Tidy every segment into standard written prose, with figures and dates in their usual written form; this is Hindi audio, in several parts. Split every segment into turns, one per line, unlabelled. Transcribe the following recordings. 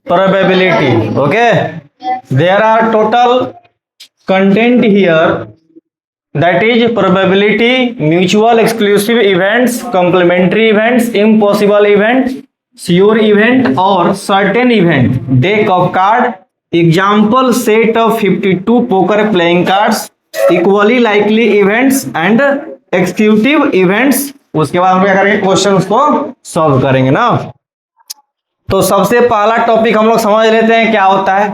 probability. Okay, there are total content here, that is probability, mutual exclusive events, complementary events, impossible event, sure event और certain event, deck of card, example set of 52 poker playing cards, equally likely events and exclusive events। उसके बाद हम क्या करेंगे, क्वेश्चंस को सॉल्व करेंगे ना। तो सबसे पहला टॉपिक हम लोग समझ लेते हैं क्या होता है।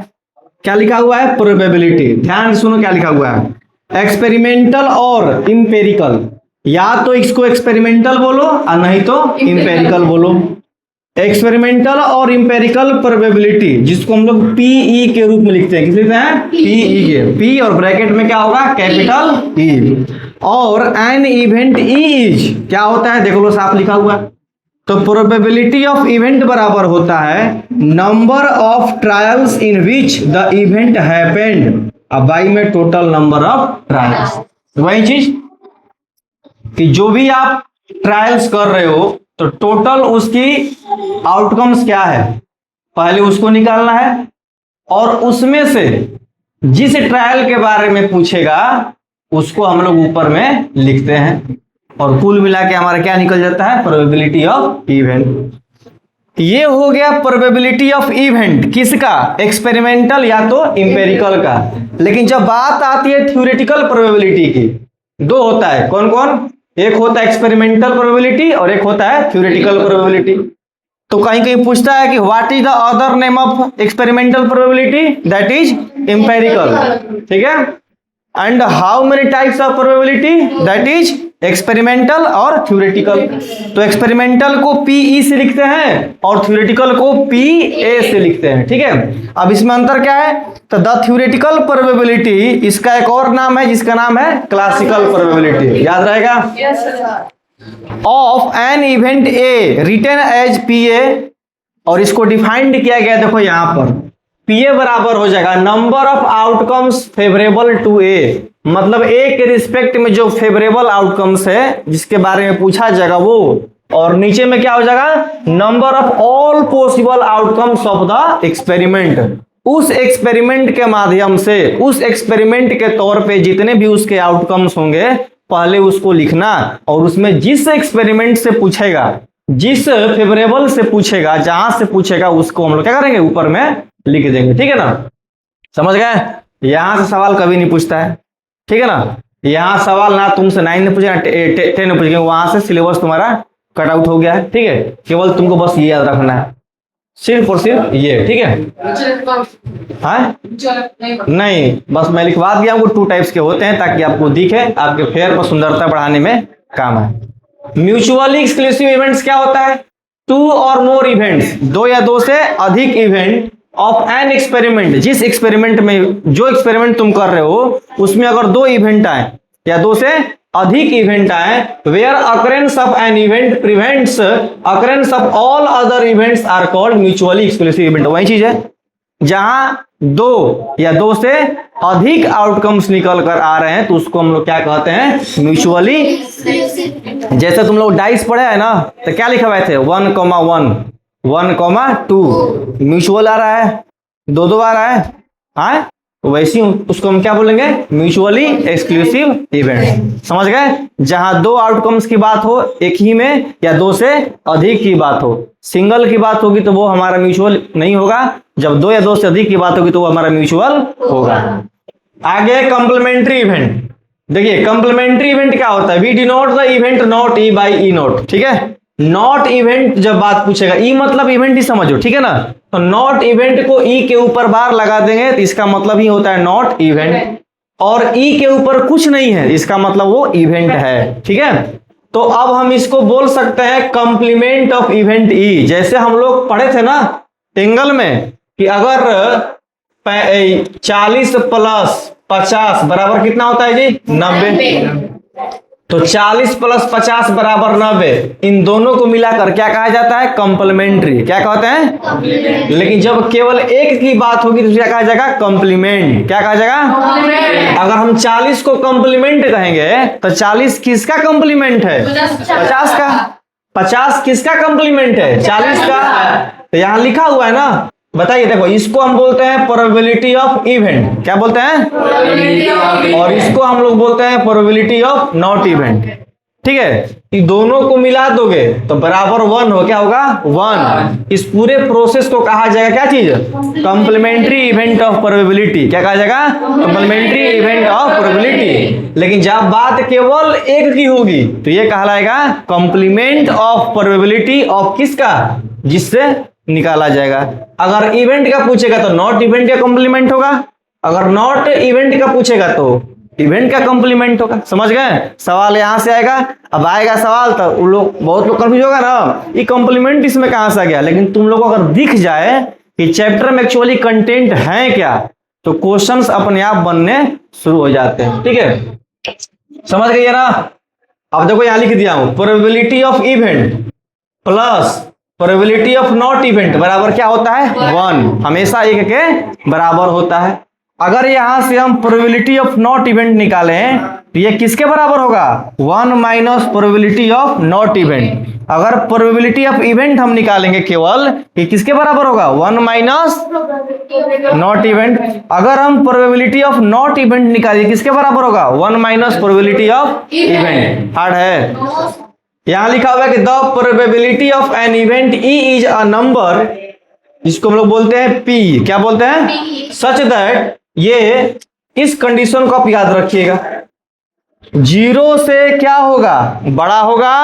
क्या लिखा हुआ है, प्रोबेबिलिटी। ध्यान से सुनो क्या लिखा हुआ है, एक्सपेरिमेंटल और इंपेरिकल। या तो इसको एक्सपेरिमेंटल बोलो और नहीं तो इंपेरिकल बोलो। एक्सपेरिमेंटल और इंपेरिकल प्रोबेबिलिटी, जिसको हम लोग पीई के रूप में लिखते हैं। किस लिखते हैं, पीई के। पी और ब्रैकेट में क्या होगा, कैपिटल ई। और एन इवेंट ई इज क्या होता है, देखो लो साफ लिखा हुआ है। तो प्रोबेबिलिटी ऑफ इवेंट बराबर होता है number of trials in which the event happened by में टोटल नंबर ऑफ ट्रायल्स। वही चीज कि जो भी आप ट्रायल्स कर रहे हो तो टोटल उसकी आउटकम्स क्या है, पहले उसको निकालना है। और उसमें से जिस ट्रायल के बारे में पूछेगा उसको हम लोग ऊपर में लिखते हैं। और कुल मिला के हमारा क्या निकल जाता है, प्रोबेबिलिटी ऑफ इवेंट। ये हो गया प्रोबेबिलिटी ऑफ इवेंट, किसका, एक्सपेरिमेंटल या तो इंपेरिकल का। लेकिन जब बात आती है थ्योरेटिकल प्रोबेबिलिटी की, दो होता है, कौन कौन, एक होता है एक्सपेरिमेंटल प्रोबेबिलिटी और एक होता है थ्योरेटिकल प्रोबेबिलिटी। तो कहीं कहीं पूछता है कि what is the other name of experimental probability, that is empirical. ठीक है, and how many types of probability, that is experimental और थ्योरेटिकल। तो एक्सपेरिमेंटल को पीई से लिखते हैं और थ्योरेटिकल को पीए से लिखते हैं। ठीक है, अब इसमें अंतर क्या है, तो द थ्योरेटिकल प्रोबेबिलिटी, इसका एक और नाम है जिसका नाम है क्लासिकल प्रोबेबिलिटी, याद रहेगा, of an event A written as PA. और इसको डिफाइंड किया गया, देखो यहां पर पीए बराबर हो जाएगा number of outcomes favourable to A. मतलब ए के रिस्पेक्ट में जो फेवरेबल आउटकम्स है जिसके बारे में पूछा जाएगा वो, और नीचे में क्या हो जाएगा, number of all possible outcomes of the experiment. उस एक्सपेरिमेंट के माध्यम से, उस एक्सपेरिमेंट के तौर पे जितने भी उसके आउटकम्स होंगे पहले उसको लिखना। और उसमें जिस एक्सपेरिमेंट से पूछेगा, जिस फेवरेबल से पूछेगा, जहां से पूछेगा उसको हम लोग क्या करेंगे, ऊपर में लिख देंगे। ठीक है ना, समझ गए। यहां से सवाल कभी नहीं पूछता है, ठीक है ना। यहां सवाल ना तुमसे 9 में पूछेगा, 10 में पूछेगा, वहां से सिलेबस तुम्हारा कट आउट हो गया है। ठीक है, केवल तुमको बस ये याद रखना है, सिर्फ और सिर्फ ये। ठीक है, हाँ नहीं, बस मैं लिखवा दिया हूँ, 2 टाइप्स के होते हैं ताकि आपको दिखे, आपके फेयर पर सुंदरता बढ़ाने में काम है। म्यूचुअली एक्सक्लूसिव इवेंट्स क्या होता है, 2 और मोर इवेंट्स, 2 या 2 से अधिक इवेंट ऑफ एन एक्सपेरिमेंट, जिस एक्सपेरिमेंट में, जो एक्सपेरिमेंट तुम कर रहे हो उसमें अगर 2 इवेंट आए या 2 से अधिक इवेंट आए, where occurrence of an event prevents occurrence of all other events are called mutually exclusive event. वही चीज है जहां 2 या 2 से अधिक आउटकम्स निकल कर आ रहे हैं तो उसको हम लोग क्या कहते हैं, म्यूचुअली। जैसे तुम लोग डाइस पढ़े है ना, तो क्या लिखा हुए थे, 1,1 1,2 म्यूचुअल आ रहा है, 2 आ रहा है, हाँ वैसे ही उसको हम क्या बोलेंगे, म्यूचुअली एक्सक्लूसिव इवेंट। समझ गए, जहां 2 आउटकम्स की बात हो एक ही में या 2 से अधिक की बात हो। सिंगल की बात होगी तो वो हमारा म्यूचुअल नहीं होगा, जब 2 या 2 से अधिक की बात होगी तो वो हमारा म्यूचुअल होगा। आगे कंप्लीमेंट्री इवेंट, देखिए कंप्लीमेंट्री इवेंट क्या होता है, we denote the event not E by E not. ठीक है, नॉट इवेंट जब बात पूछेगा, ई मतलब इवेंट ही समझो, ठीक है ना। तो नॉट इवेंट को ई के ऊपर बार लगा देंगे तो इसका मतलब ही होता है नॉट इवेंट, और ई के ऊपर कुछ नहीं है इसका मतलब वो इवेंट है। ठीक है, तो अब हम इसको बोल सकते हैं कंप्लीमेंट ऑफ इवेंट ई। जैसे हम लोग पढ़े थे ना एंगल में कि अगर 40 प्लस 50 बराबर कितना होता है जी, 90। तो 40 प्लस 50 बराबर 90, इन दोनों को मिलाकर क्या कहा जाता है, कंप्लीमेंट्री। क्या कहते हैं, लेकिन जब केवल एक की बात होगी तो क्या कहा जाएगा, कंप्लीमेंट। क्या कहा जाएगा, अगर हम 40 को कंप्लीमेंट कहेंगे तो 40 किसका कंप्लीमेंट है, 50 का। 50 किसका कंप्लीमेंट है, 40 का। तो यहां लिखा हुआ है ना बताइए, देखो इसको हम बोलते हैं प्रोबेबिलिटी ऑफ इवेंट, क्या बोलते हैं, और इसको हम लोग बोलते हैं प्रोबेबिलिटी ऑफ नॉट इवेंट। ठीक है, इन दोनों को मिला दोगे तो बराबर 1 हो, क्या होगा 1। इस पूरे प्रोसेस को कहा जाएगा क्या चीज, कंप्लीमेंट्री इवेंट ऑफ प्रोबेबिलिटी। क्या कहा जाएगा, कंप्लीमेंट्री इवेंट ऑफ प्रोबेबिलिटी। लेकिन जब बात केवल एक की होगी तो ये कहलाएगा कंप्लीमेंट ऑफ प्रोबेबिलिटी ऑफ किसका, जिससे निकाला जाएगा। अगर इवेंट का पूछेगा तो नॉट इवेंट का कंप्लीमेंट होगा, अगर नॉट इवेंट का पूछेगा तो इवेंट का कंप्लीमेंट होगा। समझ गए, सवाल यहां से आएगा। अब आएगा सवाल तो उन लोग, बहुत लोग कंफ्यूज होगा ना, ये कंप्लीमेंट इसमें कहां से आ गया। लेकिन तुम लोगों को अगर दिख जाए कि चैप्टर में एक्चुअली कंटेंट है क्या, तो क्वेश्चंस अपने आप बनने शुरू हो जाते हैं। ठीक है, समझ गए ना। अब देखो यहां लिख दिया हूं, probability of event plus probability of not event बराबर क्या होता है 1, हमेशा एक के बराबर होता है। अगर यहां से हम प्रोबेबिलिटी ऑफ नॉट इवेंट निकालें तो ये किसके बराबर होगा, 1 minus probability of not event. अगर प्रोबेबिलिटी ऑफ इवेंट हम निकालेंगे केवल, ये किसके बराबर होगा 1 माइनस नॉट इवेंट। अगर हम प्रोबेबिलिटी ऑफ नॉट इवेंट निकालिए किसके बराबर होगा 1 minus probability of event. Hard है, यहां लिखा हुआ है कि the probability of an event E is a number, इसको हम लोग बोलते हैं पी, क्या बोलते हैं, सच दैट, ये इस कंडीशन को आप याद रखिएगा, 0 से क्या होगा, बड़ा होगा,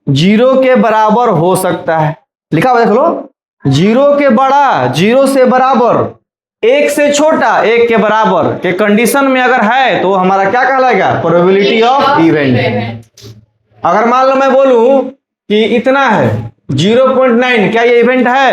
0 के बराबर हो सकता है। लिखा हुआ देख लो, 0 के बड़ा, 0 से बराबर, 1 से छोटा, 1 के बराबर के कंडीशन में अगर है तो हमारा क्या कहलाएगा, प्रोबेबिलिटी ऑफ इवेंट। अगर मान लो मैं बोलूं कि इतना है 0.9, क्या ये इवेंट है,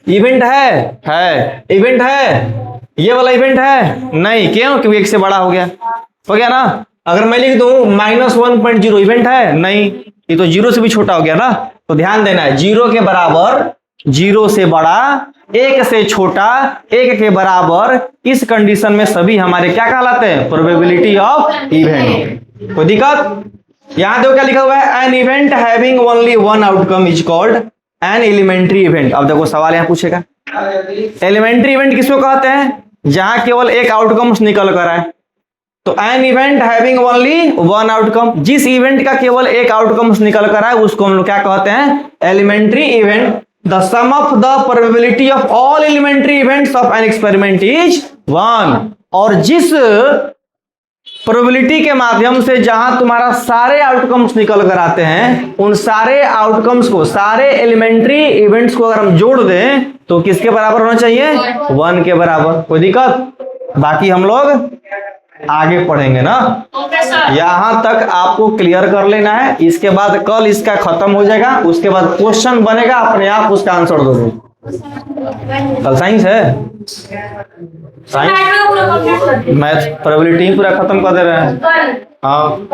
इवेंट है, इवेंट है, ये वाला इवेंट है नहीं, क्यों, क्योंकि 1 से बड़ा हो गया ना। अगर मैं लिख दूं -1.0, इवेंट है नहीं, ये तो 0 से भी छोटा हो गया ना। तो ध्यान देना है, 0 के बराबर, 0 से बड़ा, 1 से छोटा, 1 के बराबर, इस कंडीशन में सभी हमारे क्या कहलाते हैं, प्रोबेबिलिटी ऑफ इवेंट। कोई दिक्कत, यहां देखो क्या लिखा हुआ है, an event having only one outcome is called an elementary event. अब देखो सवाल यहां पूछेगा, एलिमेंट्री इवेंट किसको कहते हैं, जहां केवल एक आउटकम निकल कर आए। तो N event having only one outcome, जिस इवेंट का केवल एक आउटकम निकल कर आए उसको हम लोग क्या कहते हैं, elementary event. The sum of the probability of all elementary events of an experiment is 1। और जिस प्रोबेबिलिटी के माध्यम से जहां तुम्हारा सारे आउटकम्स निकल कर आते हैं, उन सारे आउटकम्स को, सारे एलिमेंट्री इवेंट्स को अगर हम जोड़ दें तो किसके बराबर होना चाहिए, 1 के बराबर। कोई दिक्कत, बाकी हम लोग आगे पढ़ेंगे ना। यहां तक आपको क्लियर कर लेना है, इसके बाद कल इसका खत्म हो जाएगा, उसके बाद क्वेश्चन बनेगा, अपने आप उसका आंसर दोगे। कल साइंस है, साइंस मैथ प्रोबेबिलिटी पूरा खत्म कर दे रहे हैं। हाँ।